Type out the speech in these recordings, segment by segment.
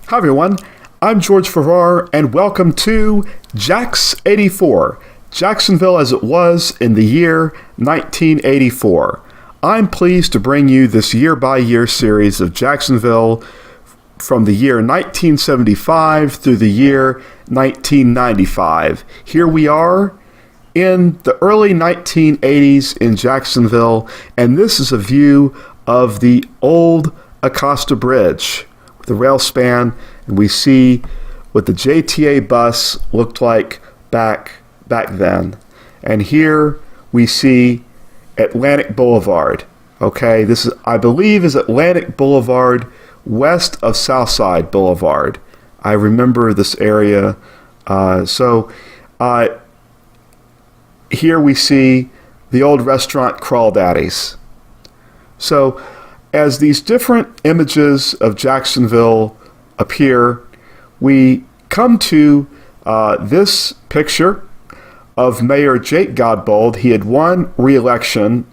Hi everyone, I'm George Farrar and welcome to JAX 84, Jacksonville as it was in the year 1984. I'm pleased to bring you this year-by-year series of Jacksonville from the year 1975 through the year 1995. Here we are in the early 1980s in Jacksonville, and this is a view of the old Acosta Bridge, the rail span, and we see what the JTA bus looked like back then. And here we see Atlantic Boulevard. Okay, this is, I believe, is Atlantic Boulevard west of Southside Boulevard. I remember this area. Here we see the old restaurant Crawdaddy's. So as these different images of Jacksonville appear, we come to this picture of Mayor Jake Godbold. He had won re-election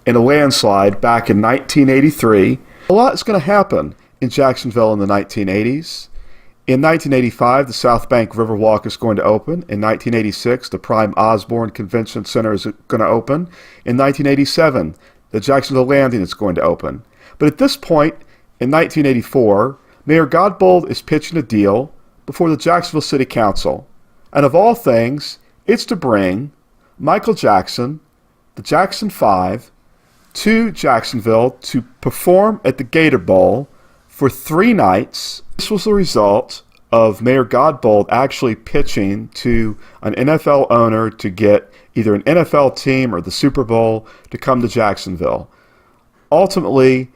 in a landslide back in 1983. A lot is going to happen in Jacksonville in the 1980s. In 1985, the South Bank Riverwalk is going to open. In 1986, the Prime Osborne Convention Center is going to open. In 1987, the Jacksonville Landing is going to open. But at this point, in 1984, Mayor Godbold is pitching a deal before the Jacksonville City Council. And of all things, it's to bring Michael Jackson, the Jackson 5, to Jacksonville to perform at the Gator Bowl for 3 nights. This was the result of Mayor Godbold actually pitching to an NFL owner to get either an NFL team or the Super Bowl to come to Jacksonville. Ultimately,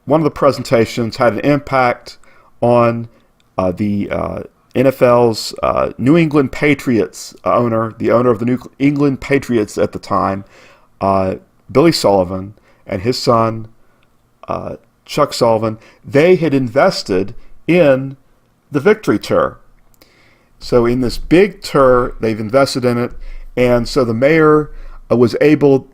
one of the presentations had an impact on the NFL's New England Patriots owner, the owner of the New England Patriots at the time, Billy Sullivan, and his son, Chuck Sullivan. They had invested in the Victory Tour. So in this big tour, they've invested in it, and so the mayor was able,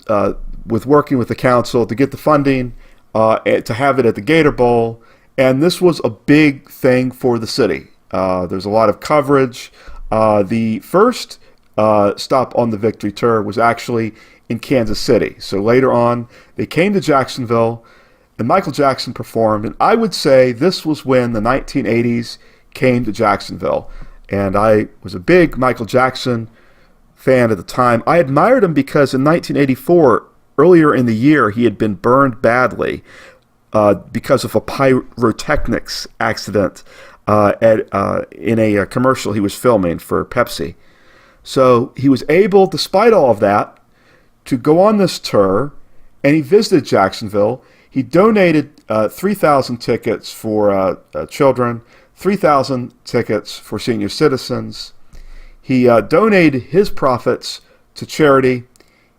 with working with the council, to get the funding to have it at the Gator Bowl, and this was a big thing for the city. There's a lot of coverage. The first stop on the Victory Tour was actually in Kansas City. So later on, they came to Jacksonville, and Michael Jackson performed, and I would say this was when the 1980s came to Jacksonville. And I was a big Michael Jackson fan at the time. I admired him because in 1984, earlier in the year, he had been burned badly because of a pyrotechnics accident in a commercial he was filming for Pepsi. So he was able, despite all of that, to go on this tour, and he visited Jacksonville. He donated 3,000 tickets for children, 3,000 tickets for senior citizens. He donated his profits to charity.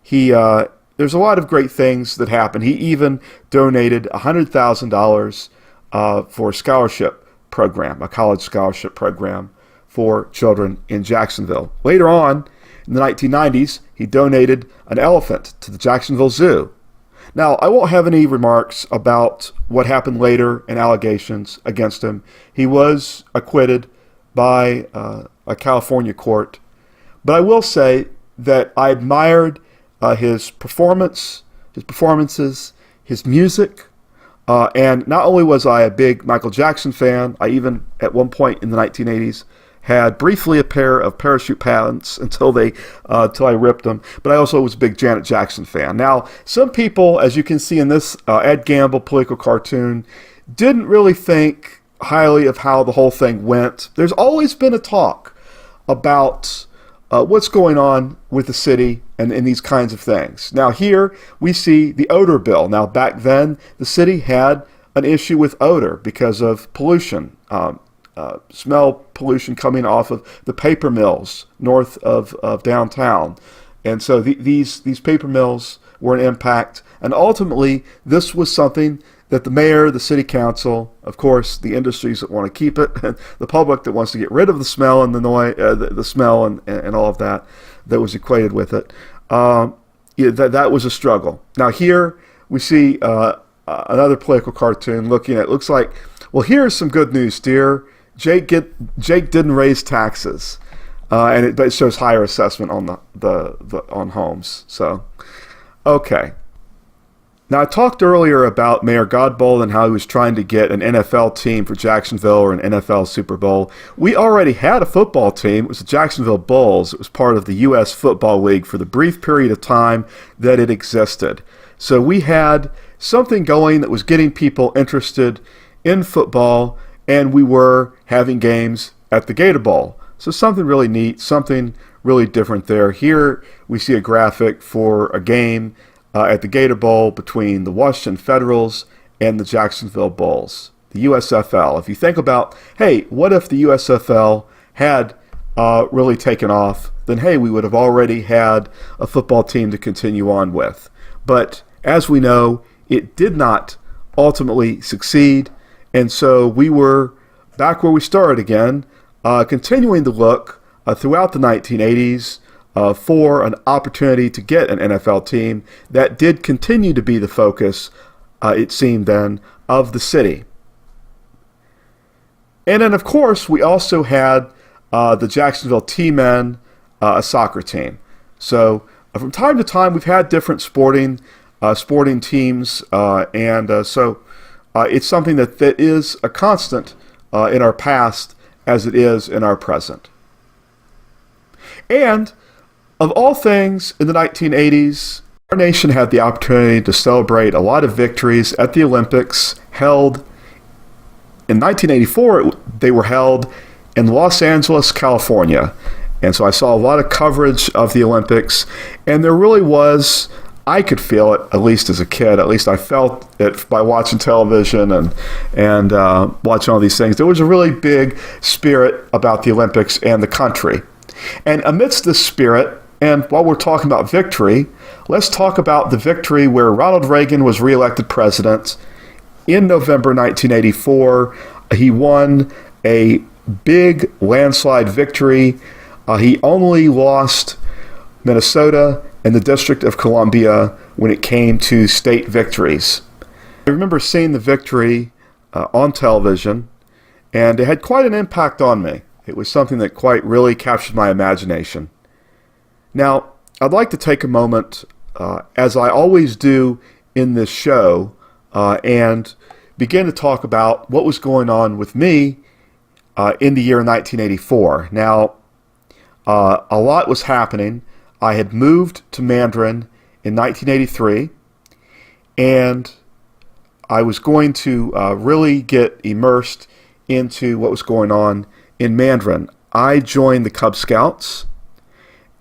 There's a lot of great things that happened. He even donated $100,000 for a scholarship program, a college scholarship program for children in Jacksonville. Later on, in the 1990s, he donated an elephant to the Jacksonville Zoo. Now, I won't have any remarks about what happened later and allegations against him. He was acquitted by a California court. But I will say that I admired his performances, his music, and not only was I a big Michael Jackson fan, I even at one point in the 1980s had briefly a pair of parachute pants until I ripped them. But I also was a big Janet Jackson fan. Now, some people, as you can see in this Ed Gamble political cartoon, didn't really think highly of how the whole thing went. There's always been a talk about what's going on with the city and these kinds of things. Now here we see the odor bill. Now back then, the city had an issue with odor because of pollution. Smell pollution coming off of the paper mills north of downtown. And so these paper mills were an impact. And ultimately, this was something that the mayor, the city council, of course, the industries that want to keep it, and the public that wants to get rid of the smell and the noise, the smell and all of that was equated with it. That was a struggle. Now here we see another political cartoon looking at, looks like, well, here's some good news, dear. Jake didn't raise taxes, but it shows higher assessment on the on homes. So, okay. Now, I talked earlier about Mayor Godbold and how he was trying to get an NFL team for Jacksonville or an NFL Super Bowl. We already had a football team. It was the Jacksonville Bulls. It was part of the U.S. Football League for the brief period of time that it existed. So we had something going that was getting people interested in football, and we were having games at the Gator Bowl. So something really neat, something really different there. Here we see a graphic for a game at the Gator Bowl between the Washington Federals and the Jacksonville Bulls, the USFL. If you think about, hey, what if the USFL had really taken off, then hey, we would have already had a football team to continue on with. But as we know, it did not ultimately succeed, and so we were back where we started again, continuing to look throughout the 1980s for an opportunity to get an NFL team that did continue to be the focus, it seemed then, of the city. And then, of course, we also had the Jacksonville T-Men, a soccer team. So from time to time, we've had different sporting teams, and so it's something that is a constant in our past as it is in our present. And of all things in the 1980s, our nation had the opportunity to celebrate a lot of victories at the Olympics held in 1984. They were held in Los Angeles, California. And so I saw a lot of coverage of the Olympics, and there really was, I could feel it, at least as a kid, at least I felt it by watching television and watching all these things. There was a really big spirit about the Olympics and the country. And amidst this spirit, and while we're talking about victory, let's talk about the victory where Ronald Reagan was reelected president in November 1984. He won a big landslide victory. He only lost Minnesota and the District of Columbia when it came to state victories. I remember seeing the victory on television, and it had quite an impact on me. It was something that quite really captured my imagination. Now, I'd like to take a moment, as I always do in this show, and begin to talk about what was going on with me in the year 1984. Now, a lot was happening. I had moved to Mandarin in 1983, and I was going to really get immersed into what was going on in Mandarin. I joined the Cub Scouts,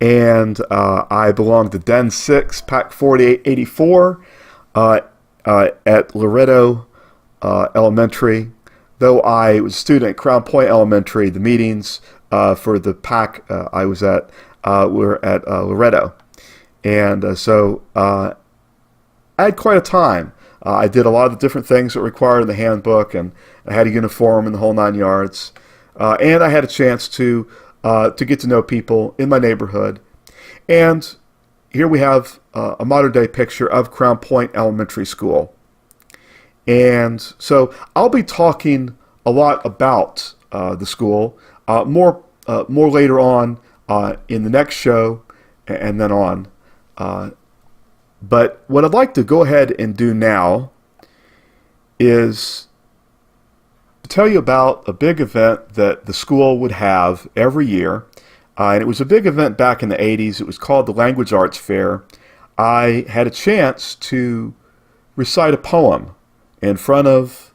and I belonged to Den 6, Pack 4884 at Loretto Elementary. Though I was a student at Crown Point Elementary, the meetings for the pack I was at were at Loretto. And so I had quite a time. I did a lot of the different things that were required in the handbook, and I had a uniform and the whole 9 yards. And I had a chance to get to know people in my neighborhood. And here we have a modern-day picture of Crown Point Elementary School. And so I'll be talking a lot about the school, more later on in the next show and then on. But what I'd like to go ahead and do now is to tell you about a big event that the school would have every year. And it was a big event back in the 80s. It was called the Language Arts Fair. I had a chance to recite a poem in front of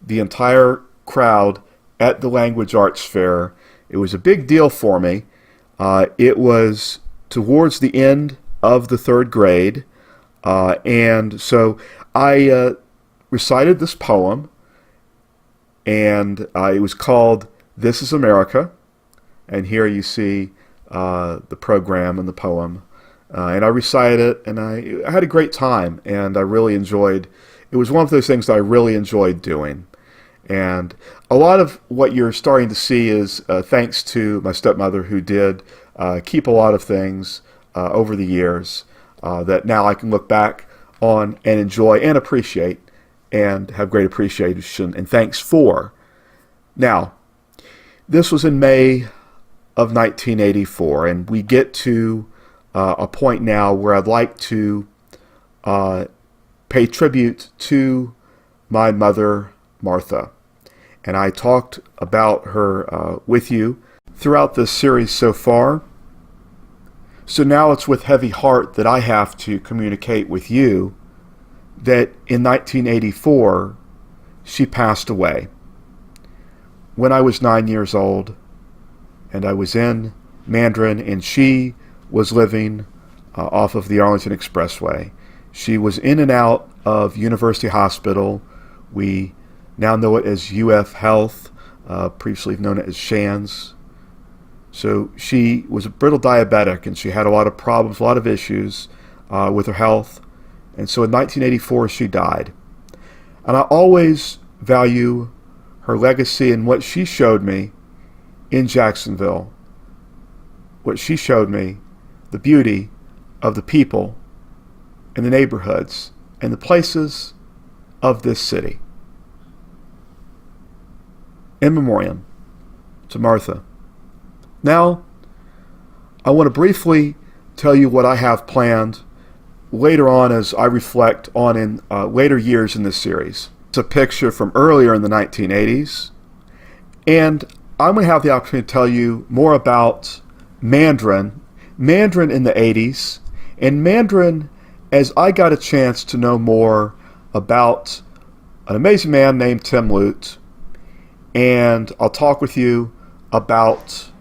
the entire crowd at the Language Arts Fair. It was a big deal for me. It was towards the end of the third grade, and so I recited this poem, and it was called "This is America," and here you see the program and the poem, and I recited it, and I had a great time, and I really enjoyed. It was one of those things that I really enjoyed doing. And a lot of what you're starting to see is thanks to my stepmother, who did keep a lot of things over the years that now I can look back on and enjoy and appreciate and have great appreciation and thanks for. Now, This was in May of 1984, and we get to a point now where I'd like to pay tribute to my mother, Martha. And I talked about her with you throughout this series so far. So now it's with heavy heart that I have to communicate with you that in 1984, she passed away. When I was 9 years old, and I was in Mandarin, and she was living off of the Arlington Expressway. She was in and out of University Hospital. We now know it as UF Health, previously known as Shands. So she was a brittle diabetic, and she had a lot of problems, a lot of issues with her health. And so in 1984, she died. And I always value her legacy and what she showed me in Jacksonville. What she showed me, the beauty of the people and the neighborhoods and the places of this city. In memoriam to Martha. Now, I want to briefly tell you what I have planned later on as I reflect on in later years in this series. It's a picture from earlier in the 1980s, and I'm going to have the opportunity to tell you more about Mandarin in the 80s, and Mandarin as I got a chance to know more about an amazing man named Tim Lute, and I'll talk with you about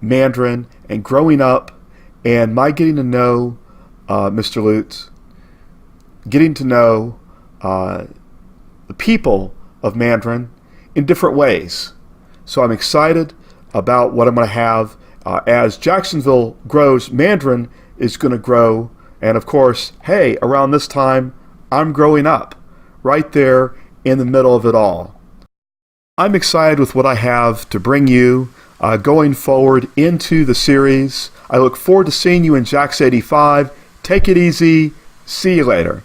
Mandarin and growing up and my getting to know Mr. Lute, getting to know the people of Mandarin in different ways. So I'm excited about what I'm going to have. As Jacksonville grows, Mandarin is going to grow. And of course, hey, around this time, I'm growing up right there in the middle of it all. I'm excited with what I have to bring you going forward into the series. I look forward to seeing you in JAX 85. Take it easy. See you later.